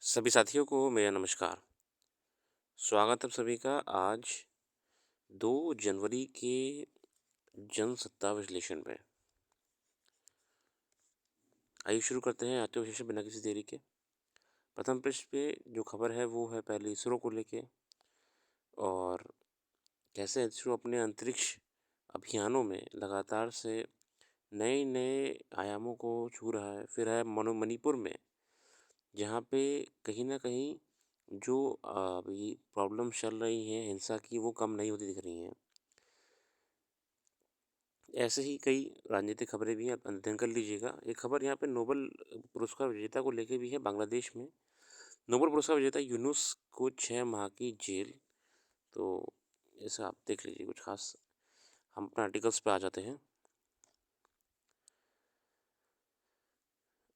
सभी साथियों को मेरा नमस्कार। स्वागत है आप सभी का आज 2 जनवरी के जनसत्ता विश्लेषण में। आइए शुरू करते हैं आज का विश्लेषण बिना किसी देरी के। प्रथम पृष्ठ पे जो खबर है वो है पहले इसरो को लेके और कैसे इसरो अपने अंतरिक्ष अभियानों में लगातार से नए-नए आयामों को छू रहा है। फिर है मणिपुर में जहाँ पे कहीं न कहीं जो अभी प्रॉब्लम्स चल रही हैं हिंसा की वो कम नहीं होती दिख रही हैं। ऐसे ही कई राजनीतिक खबरें भी हैं, आप अध्ययन कर लीजिएगा। एक खबर यहाँ पे नोबेल पुरस्कार विजेता को लेके भी है बांग्लादेश में। नोबेल पुरस्कार विजेता यूनुस को 6 माह की जेल। तो ऐसा आप देख लीजिए कुछ ख़ास। हम अपने आर्टिकल्स पे आ जाते हैं।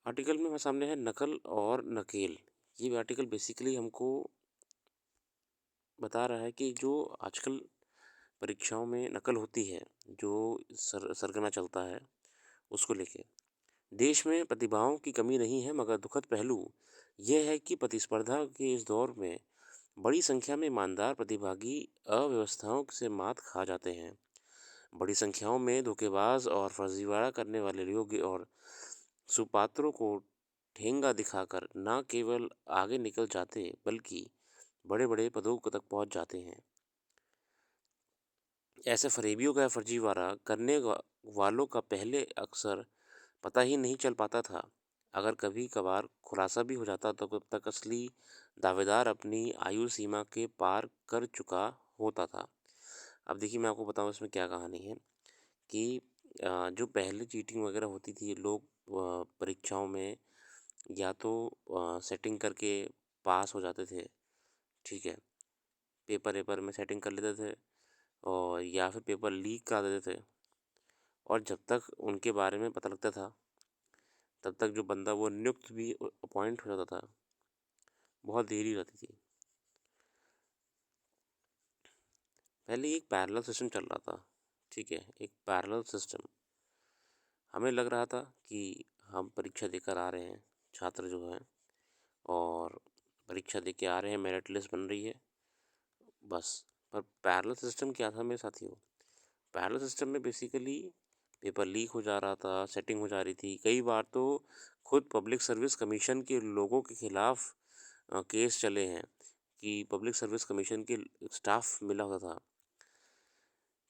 आर्टिकल में हमारे सामने है नकल और नकेल। ये आर्टिकल बेसिकली हमको बता रहा है कि जो आजकल परीक्षाओं में नकल होती है, जो सरगना चलता है, उसको लेके। देश में प्रतिभाओं की कमी नहीं है मगर दुखद पहलू यह है कि प्रतिस्पर्धा के इस दौर में बड़ी संख्या में ईमानदार प्रतिभागी अव्यवस्थाओं से मात खा जाते हैं। बड़ी संख्याओं में धोखेबाज और फर्जीवाड़ा करने वाले योग्य और सुपात्रों को ठेंगा दिखाकर न केवल आगे निकल जाते बल्कि बड़े बड़े पदों तक पहुंच जाते हैं। ऐसे फरेबियों का फर्जीवाड़ा करने वालों का पहले अक्सर पता ही नहीं चल पाता था। अगर कभी कभार खुलासा भी हो जाता तो तब तक असली दावेदार अपनी आयु सीमा के पार कर चुका होता था। अब देखिए मैं आपको बताऊं इसमें क्या कहानी है कि जो पहले चीटिंग वगैरह होती थी लोग परीक्षाओं में या तो सेटिंग करके पास हो जाते थे। ठीक है, पेपर वेपर में सेटिंग कर लेते थे और या फिर पेपर लीक करा देते थे और जब तक उनके बारे में पता लगता था तब तक जो बंदा वो नियुक्त भी अपॉइंट हो जाता था, बहुत देरी रहती थी। पहले एक पैरेलल सिस्टम चल रहा था। ठीक है, एक पैरेलल सिस्टम। हमें लग रहा था कि हम परीक्षा देकर आ रहे हैं, छात्र जो हैं, और परीक्षा दे के आ रहे हैं, मेरिट लिस्ट बन रही है, बस। पर पैरेलल सिस्टम क्या था मेरे साथियों? पैरेलल सिस्टम में बेसिकली पेपर लीक हो जा रहा था, सेटिंग हो जा रही थी। कई बार तो खुद पब्लिक सर्विस कमीशन के लोगों के खिलाफ केस चले हैं कि पब्लिक सर्विस कमीशन के स्टाफ मिला होता था।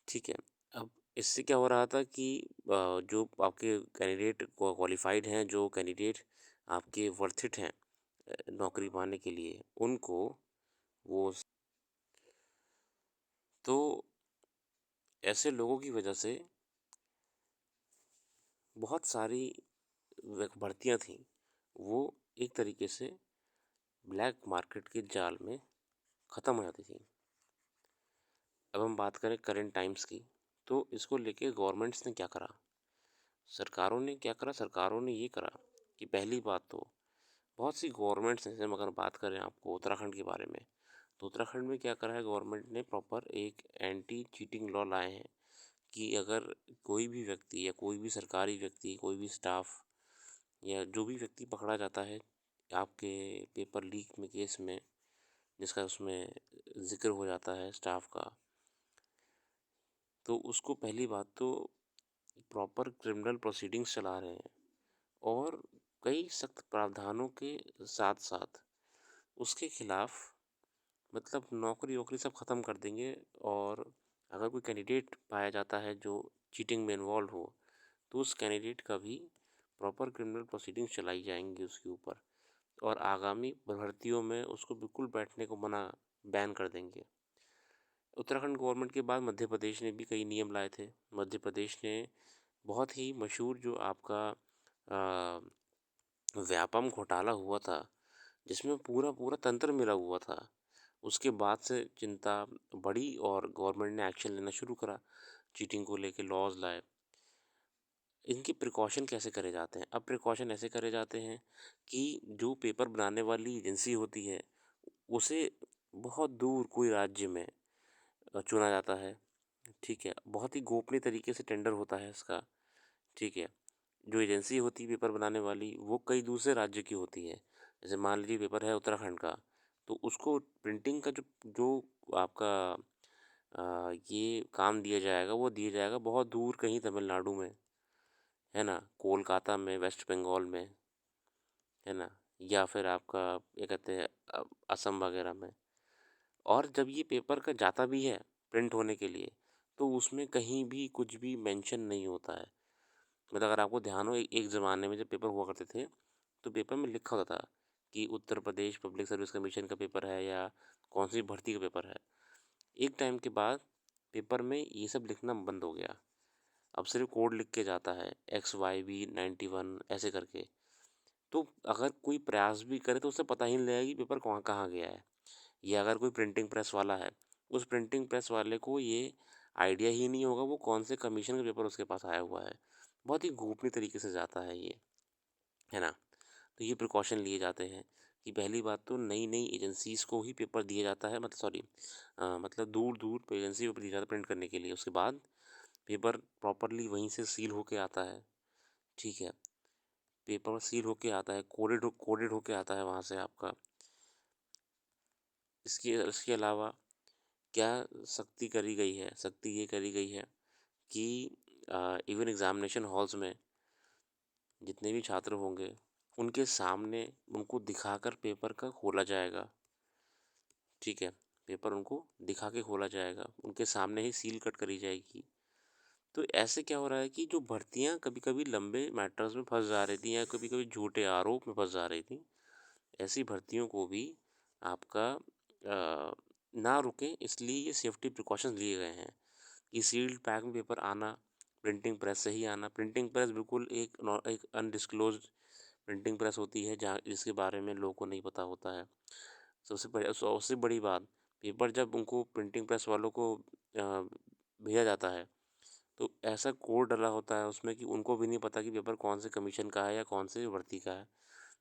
ठीक है, अब इससे क्या हो रहा था कि जो आपके कैंडिडेट क्वालिफाइड हैं, जो कैंडिडेट आपके वर्थ इट हैं नौकरी पाने के लिए, उनको वो तो ऐसे लोगों की वजह से बहुत सारी भर्तियां थीं, वो एक तरीके से ब्लैक मार्केट के जाल में ख़त्म हो जाती थी। अब हम बात करें करंट टाइम्स की, तो इसको लेके गवर्नमेंट्स ने क्या करा? सरकारों ने क्या करा? सरकारों ने ये करा कि पहली बात तो बहुत सी गवर्नमेंट्स हैं, जैसे हम अगर बात करें आपको उत्तराखंड के बारे में, तो उत्तराखंड में क्या करा है गवर्नमेंट ने प्रॉपर एक एंटी चीटिंग लॉ लाए हैं कि अगर कोई भी व्यक्ति या कोई भी सरकारी व्यक्ति, कोई भी स्टाफ या जो भी व्यक्ति पकड़ा जाता है आपके पेपर लीक में केस में, जिसका उसमें ज़िक्र हो जाता है स्टाफ का, तो उसको पहली बात तो प्रॉपर क्रिमिनल प्रोसीडिंग्स चला रहे हैं और कई सख्त प्रावधानों के साथ-साथ उसके खिलाफ मतलब नौकरी-वोकरी सब ख़त्म कर देंगे। और अगर कोई कैंडिडेट पाया जाता है जो चीटिंग में इन्वॉल्व हो, तो उस कैंडिडेट का भी प्रॉपर क्रिमिनल प्रोसीडिंग्स चलाई जाएँगी उसके ऊपर और आगामी भर्तियों में उसको बिल्कुल बैठने को मना बैन कर देंगे। उत्तराखंड गवर्नमेंट के बाद मध्य प्रदेश ने भी कई नियम लाए थे। मध्य प्रदेश ने बहुत ही मशहूर जो आपका व्यापम घोटाला हुआ था, जिसमें पूरा तंत्र मिला हुआ था। उसके बाद से चिंता बढ़ी और गवर्नमेंट ने एक्शन लेना शुरू करा, चीटिंग को लेके लॉज़ लाए। इनके प्रिकॉशन कैसे करे जाते हैं? अब प्रिकॉशन ऐसे करे जाते हैं कि जो पेपर बनाने वाली एजेंसी होती है, उसे बहुत दूर कोई राज्य में चुना जाता है। ठीक है, बहुत ही गोपनीय तरीके से टेंडर होता है इसका। ठीक है, जो एजेंसी होती है पेपर बनाने वाली वो कई दूसरे राज्य की होती है। जैसे मान लीजिए पेपर है उत्तराखंड का, तो उसको प्रिंटिंग का जो जो आपका ये काम दिया जाएगा, वो दिया जाएगा बहुत दूर कहीं तमिलनाडु में, है ना, कोलकाता में, वेस्ट बंगाल में, है ना, या फिर आपका क्या कहते हैं असम वगैरह में। और जब ये पेपर का जाता भी है प्रिंट होने के लिए, तो उसमें कहीं भी कुछ भी मेंशन नहीं होता है। मतलब अगर आपको ध्यान हो, एक ज़माने में जब पेपर हुआ करते थे, तो पेपर में लिखा होता था कि Uttar Pradesh public service commission का पेपर है या कौन सी भर्ती का पेपर है। एक टाइम के बाद पेपर में ये सब लिखना बंद हो गया। अब सिर्फ कोड लिख के जाता है, XYB91 ऐसे करके। तो अगर कोई प्रयास भी करे तो उसे पता ही नहीं लगेगा कि पेपर कहाँ कहाँ गया है। या अगर कोई प्रिंटिंग प्रेस वाला है, उस प्रिंटिंग प्रेस वाले को ये आइडिया ही नहीं होगा वो कौन से कमीशन का पेपर उसके पास आया हुआ है। बहुत ही गोपनीय तरीके से जाता है ये, है ना। तो ये प्रिकॉशन लिए जाते हैं कि पहली बात तो नई नई एजेंसीज़ को ही पेपर दिया जाता है, मतलब सॉरी, मतलब दूर दूर पे एजेंसी को दिया जाता है प्रिंट करने के लिए। उसके बाद पेपर प्रॉपरली वहीं से सील होके आता है, ठीक है। पेपर सील होके आता है, कोडेड होके आता है वहाँ से आपका। इसके इसके अलावा क्या सख्ती करी गई है, सख्ती ये करी गई है कि इवन एग्ज़ामिनेशन हॉल्स में जितने भी छात्र होंगे, उनके सामने उनको दिखाकर पेपर का खोला जाएगा, ठीक है। पेपर उनको दिखा के खोला जाएगा, उनके सामने ही सील कट करी जाएगी। तो ऐसे क्या हो रहा है कि जो भर्तियां कभी कभी लंबे मैटर्स में फंस जा रही थी या कभी कभी झूठे आरोप में फंस जा रही थी, ऐसी भर्तियों को भी आपका ना रुके, इसलिए ये सेफ्टी प्रिकॉशंस लिए गए हैं कि सील्ड पैक में पेपर आना, प्रिंटिंग प्रेस से ही आना। प्रिंटिंग प्रेस बिल्कुल एक अनडिस्क्लोज्ड प्रिंटिंग प्रेस होती है जहाँ जिसके बारे में लोगों को नहीं पता होता है। सबसे बड़ी बात, पेपर जब उनको प्रिंटिंग प्रेस वालों को भेजा जाता है, तो ऐसा कोड डला होता है उसमें कि उनको भी नहीं पता कि पेपर कौन से कमीशन का है या कौन से भर्ती का है।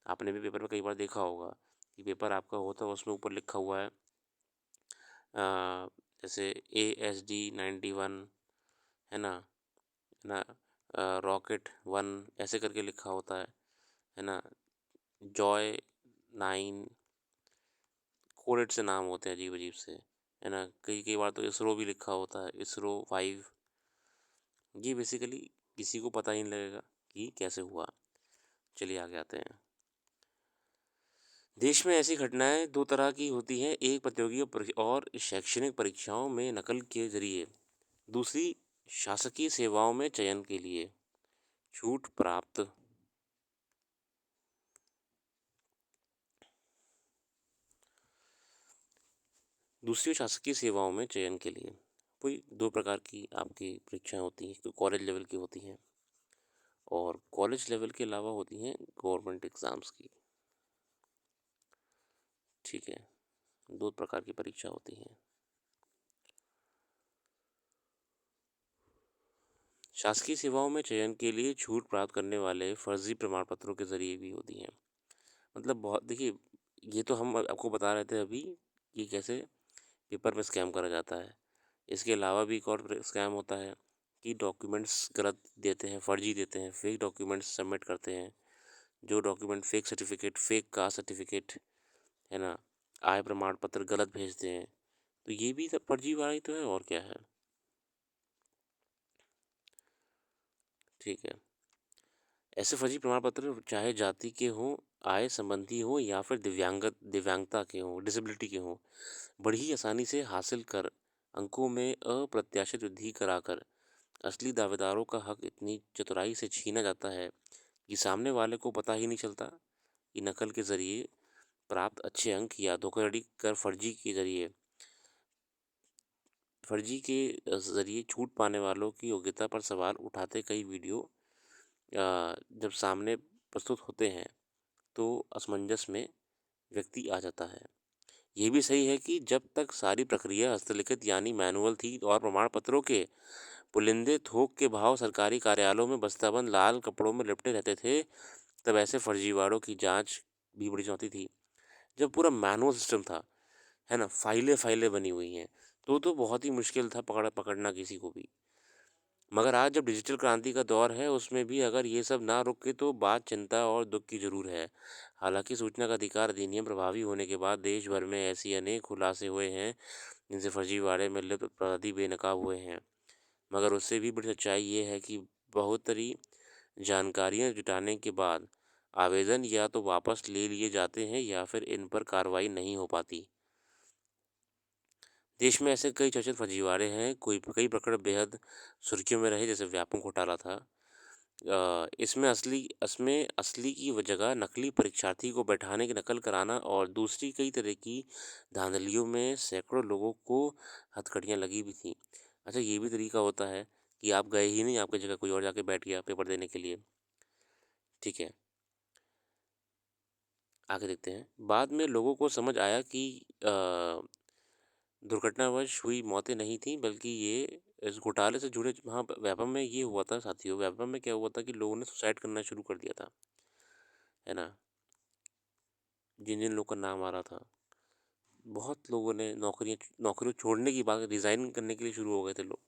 आपने भी पेपर में कई बार देखा होगा कि पेपर आपका होता है, उसमें ऊपर लिखा हुआ है जैसे ASD91, है ना, रॉकेट 1 ऐसे करके लिखा होता है ना, जॉय 9, कोडेड से नाम होते हैं अजीब अजीब से, है ना। कई कई बार तो इसरो भी लिखा होता है, ISRO 5। ये बेसिकली किसी को पता ही नहीं लगेगा कि कैसे हुआ। चलिए आगे आते हैं। देश में ऐसी घटनाएं दो तरह की होती हैं, एक प्रतियोगी और शैक्षणिक परीक्षाओं में नकल के जरिए, दूसरी शासकीय सेवाओं में चयन के लिए छूट प्राप्त। दूसरी शासकीय सेवाओं में चयन के लिए कोई दो प्रकार की आपकी परीक्षाएं होती हैं, तो कॉलेज लेवल की होती हैं और कॉलेज लेवल के अलावा होती हैं गवर्नमेंट एग्ज़ाम्स की, ठीक है। दो प्रकार की परीक्षा होती हैं। शासकीय सेवाओं में चयन के लिए छूट प्राप्त करने वाले फर्जी प्रमाण पत्रों के जरिए भी होती हैं। मतलब बहुत, देखिए, ये तो हम आपको बता रहे थे अभी कि कैसे पेपर में स्कैम करा जाता है। इसके अलावा भी एक और स्कैम होता है कि डॉक्यूमेंट्स गलत देते हैं, फर्जी देते हैं, फेक डॉक्यूमेंट्स सबमिट करते हैं। जो document fake certificate, fake caste certificate, है ना, आय प्रमाण पत्र गलत भेजते हैं। तो ये भी सब फर्जीवाड़ा ही तो है, और क्या है, ठीक है। ऐसे फर्जी प्रमाण पत्र चाहे जाति के हों, आय संबंधी हो या फिर दिव्यांगता के हों, डिसेबिलिटी के हों, बड़ी ही आसानी से हासिल कर अंकों में अप्रत्याशित वृद्धि कराकर असली दावेदारों का हक इतनी चतुराई से छीना जाता है कि सामने वाले को पता ही नहीं चलता कि नकल के जरिए प्राप्त अच्छे अंक या धोखाधड़ी कर फर्जी के जरिए छूट पाने वालों की योग्यता पर सवाल उठाते कई वीडियो जब सामने प्रस्तुत होते हैं, तो असमंजस में व्यक्ति आ जाता है। ये भी सही है कि जब तक सारी प्रक्रिया हस्तलिखित यानी मैनुअल थी और प्रमाण पत्रों के पुलिंदे थोक के भाव सरकारी कार्यालयों में बस्ताबंद लाल कपड़ों में लिपटे रहते थे, तब ऐसे फर्जीवाड़ों की जांच भी बड़ी चुनौती थी। जब पूरा मैनुअल सिस्टम था, है ना, फाइलें फाइलें बनी हुई हैं, तो बहुत ही मुश्किल था पकड़ना किसी को भी। मगर आज जब डिजिटल क्रांति का दौर है, उसमें भी अगर ये सब ना रुके तो बात चिंता और दुख की ज़रूर है। हालाँकि सूचना का अधिकार अधिनियम प्रभावी होने के बाद देश भर में ऐसी अनेक खुलासे हुए हैं, जिनसे फर्जीवाड़े में लिप्त अपराधी बेनकाब हुए हैं। मगर उससे भी बड़ी सच्चाई ये है कि बहुतरी जानकारियाँ जुटाने के बाद आवेदन या तो वापस ले लिए जाते हैं या फिर इन पर कार्रवाई नहीं हो पाती। देश में ऐसे कई चर्चित फर्जीवाड़े हैं, कई प्रकरण बेहद सुर्खियों में रहे, जैसे व्यापमं घोटाला था। इसमें असली की जगह नकली परीक्षार्थी को बैठाने की नकल कराना और दूसरी कई तरह की धांधलियों में सैकड़ों लोगों को हथकड़ियाँ लगी भी थीं। अच्छा, ये भी तरीका होता है कि आप गए ही नहीं, आपकी जगह कोई और जाके बैठ गया पेपर देने के लिए। ठीक है, आगे देखते हैं। बाद में लोगों को समझ आया कि दुर्घटनावश हुई मौतें नहीं थीं, बल्कि ये इस घोटाले से जुड़े वहाँ व्यापम में ये हुआ था साथियों, व्यापम में क्या हुआ था कि लोगों ने सुसाइड करना शुरू कर दिया था, है ना? जिन-जिन लोग का नाम आ रहा था, बहुत लोगों ने नौकरियाँ छोड़ने की बात, रिज़ाइन करने के लिए शुरू हो गए थे लोग।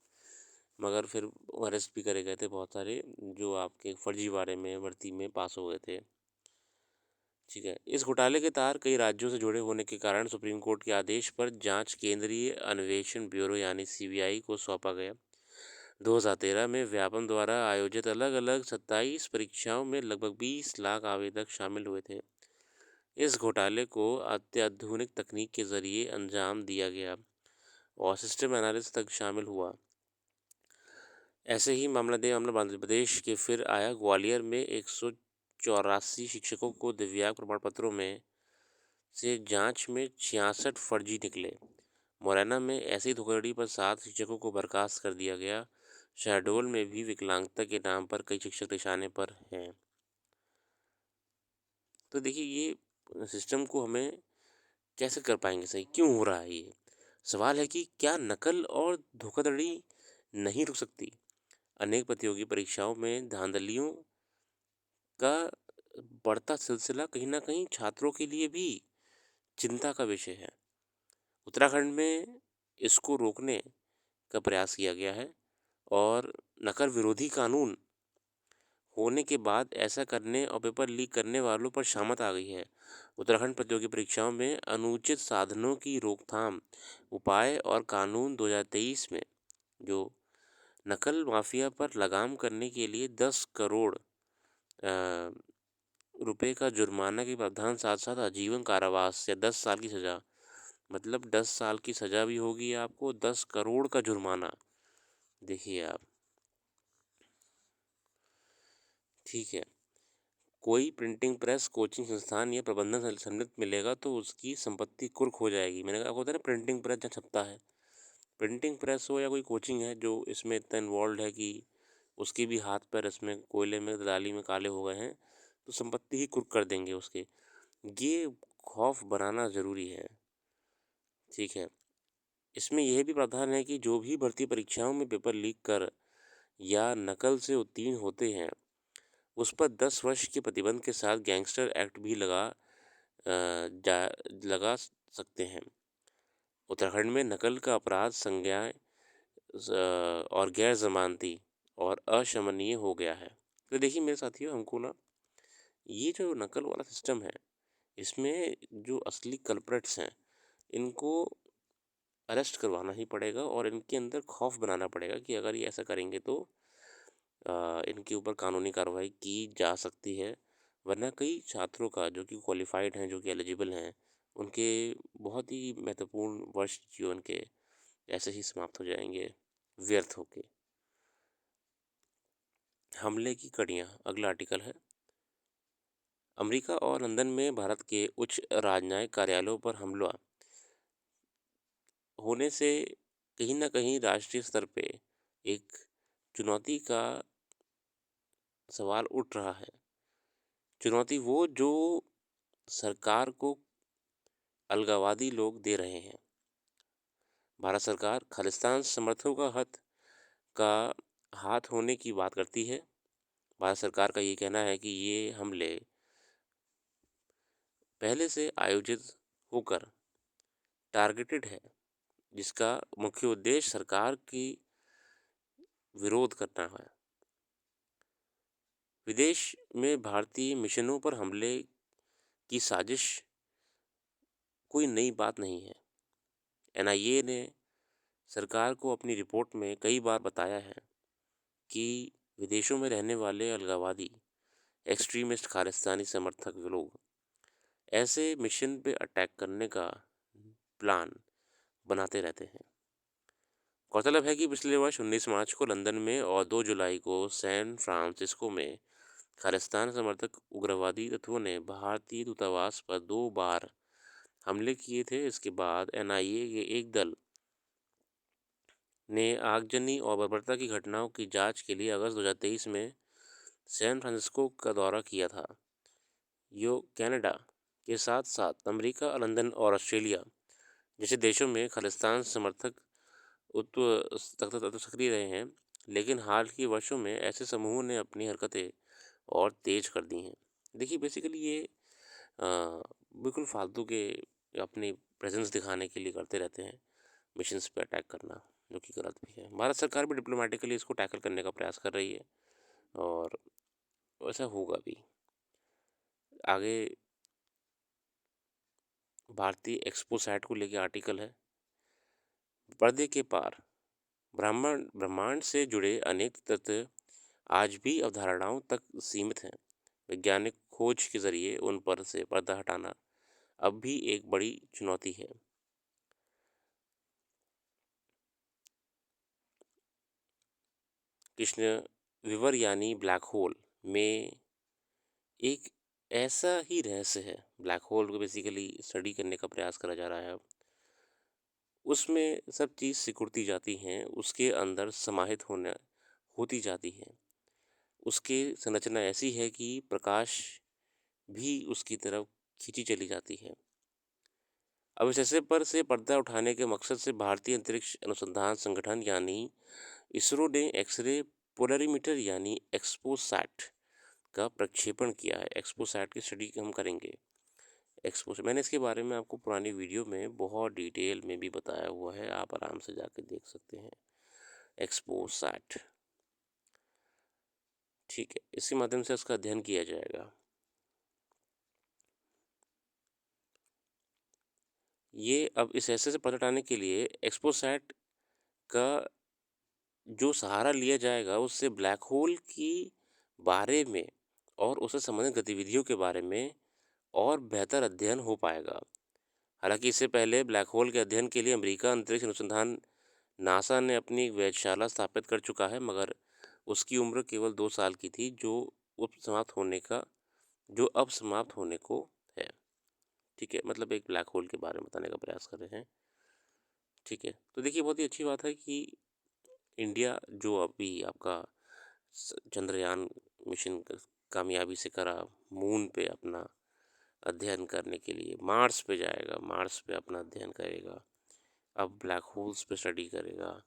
मगर फिर अरेस्ट भी करे गए थे बहुत सारे, जो आपके फर्जीवाड़े में भर्ती में पास हो गए थे। ठीक है, इस घोटाले के तार कई राज्यों से जुड़े होने के कारण सुप्रीम कोर्ट के आदेश पर जांच केंद्रीय अन्वेषण ब्यूरो यानी सीबीआई को सौंपा गया। 2013 में व्यापम द्वारा आयोजित अलग-अलग 27 परीक्षाओं में लगभग 20 लाख आवेदक शामिल हुए थे। इस घोटाले को अत्याधुनिक तकनीक के जरिए अंजाम दिया गया और सिस्टम एनालिस्ट तक शामिल हुआ। ऐसे ही मामला मध्य प्रदेश के फिर आया। ग्वालियर में 184 शिक्षकों को दिव्यांग प्रमाण पत्रों में से जांच में 66 फर्जी निकले। मुरैना में ऐसी धोखाधड़ी पर 7 शिक्षकों को बर्खास्त कर दिया गया। शहडोल में भी विकलांगता के नाम पर कई शिक्षक निशाने पर हैं। तो देखिए, ये सिस्टम को हमें कैसे कर पाएंगे सही, क्यों हो रहा है ये? सवाल है कि क्या नकल और धोखाधड़ी नहीं रुक सकती? अनेक प्रतियोगी परीक्षाओं में धांधलियों का बढ़ता सिलसिला कहीं न कहीं छात्रों के लिए भी चिंता का विषय है। उत्तराखंड में इसको रोकने का प्रयास किया गया है और नकल विरोधी कानून होने के बाद ऐसा करने और पेपर लीक करने वालों पर शामत आ गई है। उत्तराखंड प्रतियोगी परीक्षाओं में अनुचित साधनों की रोकथाम उपाय और कानून 2023 में जो नकल माफिया पर लगाम करने के लिए 10 करोड़ रुपए का जुर्माना के प्रावधान, साथ साथ आजीवन कारावास या 10 साल की सज़ा, मतलब 10 साल की सज़ा भी होगी आपको, 10 करोड़ का जुर्माना। देखिए आप, ठीक है। कोई प्रिंटिंग प्रेस, कोचिंग संस्थान या प्रबंधन सम्मिलित मिलेगा तो उसकी संपत्ति कुर्क हो जाएगी। मैंने कहा होता है ना, प्रिंटिंग प्रेस जहाँ छपता है, प्रिंटिंग प्रेस हो या कोई कोचिंग है जो इसमें इतना इन्वॉल्व है कि उसके भी हाथ पैर इसमें कोयले में, दलाली में काले हो गए हैं, तो संपत्ति ही कुर्क कर देंगे उसके। ये खौफ बनाना ज़रूरी है। ठीक है, इसमें यह भी प्रावधान है कि जो भी भर्ती परीक्षाओं में पेपर लीक कर या नकल से उत्तीर्ण होते हैं, उस पर 10 वर्ष के प्रतिबंध के साथ गैंगस्टर एक्ट भी जा लगा सकते हैं। उत्तराखंड में नकल का अपराध संज्ञाएं और गैर जमानती और अशमनीय हो गया है। तो देखिए मेरे साथियों, हमको ना ये जो नकल वाला सिस्टम है, इसमें जो असली कल्प्रेट्स हैं, इनको अरेस्ट करवाना ही पड़ेगा और इनके अंदर खौफ बनाना पड़ेगा कि अगर ये ऐसा करेंगे तो इनके ऊपर कानूनी कार्रवाई की जा सकती है। वरना कई छात्रों का, जो कि क्वालिफाइड हैं, जो कि एलिजिबल हैं, उनके बहुत ही महत्वपूर्ण वर्ष जीवन के ऐसे ही समाप्त हो जाएंगे, व्यर्थ होके। हमले की कड़ियाँ, अगला आर्टिकल है। अमेरिका और लंदन में भारत के उच्च राजनयिक कार्यालयों पर हमला होने से कहीं न कहीं राष्ट्रीय स्तर पे एक चुनौती का सवाल उठ रहा है। चुनौती वो जो सरकार को अलगाववादी लोग दे रहे हैं। भारत सरकार खालिस्तान समर्थकों का हाथ होने की बात करती है। भारत सरकार का ये कहना है कि ये हमले पहले से आयोजित होकर टारगेटेड है, जिसका मुख्य उद्देश्य सरकार की विरोध करना है। विदेश में भारतीय मिशनों पर हमले की साजिश कोई नई बात नहीं है। एनआईए ने सरकार को अपनी रिपोर्ट में कई बार बताया है कि विदेशों में रहने वाले अलगाववादी, एक्सट्रीमिस्ट, खालिस्तानी समर्थक लोग ऐसे मिशन पे अटैक करने का प्लान बनाते रहते हैं। गौरतलब है कि पिछले वर्ष 19 मार्च को लंदन में और 2 जुलाई को सैन फ्रांसिस्को में खालिस्तान समर्थक उग्रवादी तत्वों ने भारतीय दूतावास पर 2 बार हमले किए थे। इसके बाद एनआईए के एक दल ने आगजनी और बर्बरता की घटनाओं की जांच के लिए अगस्त 2023 में सैन फ्रांसिस्को का दौरा किया था। यो कनाडा के साथ साथ अमेरिका, लंदन और ऑस्ट्रेलिया जैसे देशों में खालिस्तान समर्थक तत्व सक्रिय रहे हैं, लेकिन हाल के वर्षों में ऐसे समूहों ने अपनी हरकतें और तेज कर दी हैं। देखिए, बेसिकली ये बिल्कुल फालतू के अपनी प्रेजेंस दिखाने के लिए करते रहते हैं, मिशंस पे अटैक करना, जो कि गलत भी है। भारत सरकार भी डिप्लोमेटिकली इसको टैकल करने का प्रयास कर रही है और वैसा होगा भी आगे। भारतीय एक्सपोसैट को लेके आर्टिकल है, पर्दे के पार ब्रह्मांड से जुड़े अनेक तथ्य आज भी अवधारणाओं तक सीमित हैं। वैज्ञानिक खोज के जरिए उन पर से पर्दा हटाना अब भी एक बड़ी चुनौती है। कृष्ण विवर यानी ब्लैक होल में एक ऐसा ही रहस्य है। ब्लैक होल को बेसिकली स्टडी करने का प्रयास करा जा रहा है। उसमें सब चीज़ सिकुड़ती जाती हैं, उसके अंदर समाहित होती जाती है। उसकी संरचना ऐसी है कि प्रकाश भी उसकी तरफ खींची चली जाती है। अब इस ऐसे पर से पर्दा उठाने के मकसद से भारतीय अंतरिक्ष अनुसंधान संगठन यानी इसरो ने एक्सरे पोलरीमीटर यानी एक्सपोसैट का प्रक्षेपण किया है। एक्सपोसैट की स्टडी हम करेंगे। मैंने इसके बारे में आपको पुरानी वीडियो में बहुत डिटेल में भी बताया हुआ है, आप आराम से जाके देख सकते हैं। एक्सपोसैट, ठीक है, इसके माध्यम से इसका अध्ययन किया जाएगा। ये अब इस ऐसे से पता लगाने के लिए एक्सपोसैट का जो सहारा लिया जाएगा, उससे ब्लैक होल की बारे में और उससे संबंधित गतिविधियों के बारे में और बेहतर अध्ययन हो पाएगा। हालांकि इससे पहले ब्लैक होल के अध्ययन के लिए अमेरिका अंतरिक्ष अनुसंधान नासा ने अपनी एक वेधशाला स्थापित कर चुका है, मगर उसकी उम्र केवल 2 साल की थी, जो अब समाप्त होने को है। ठीक है, मतलब एक ब्लैक होल के बारे में बताने का प्रयास कर रहे हैं। ठीक है, तो देखिए, बहुत ही अच्छी बात है कि इंडिया जो अभी आपका चंद्रयान मिशन कामयाबी से करा, मून पे अपना अध्ययन करने के लिए मार्स पे जाएगा, मार्स पे अपना अध्ययन करेगा, अब ब्लैक होल्स पे स्टडी करेगा,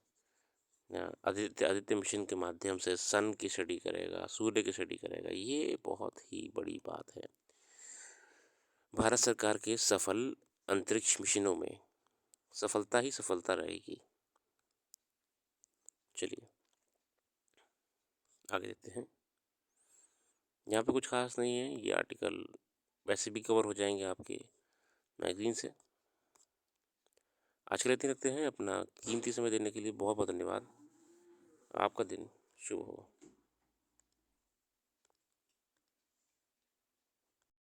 आदित्य मिशन के माध्यम से सन की स्टडी करेगा, सूर्य की स्टडी करेगा। ये बहुत ही बड़ी बात है। भारत सरकार के सफल अंतरिक्ष मिशनों में सफलता ही सफलता रहेगी। चलिए आगे देखते हैं। यहाँ पे कुछ खास नहीं है, ये आर्टिकल वैसे भी कवर हो जाएंगे आपके मैगजीन से। आज के लिए इतने रखते हैं। अपना कीमती समय देने के लिए बहुत बहुत धन्यवाद। आपका दिन शुभ हो।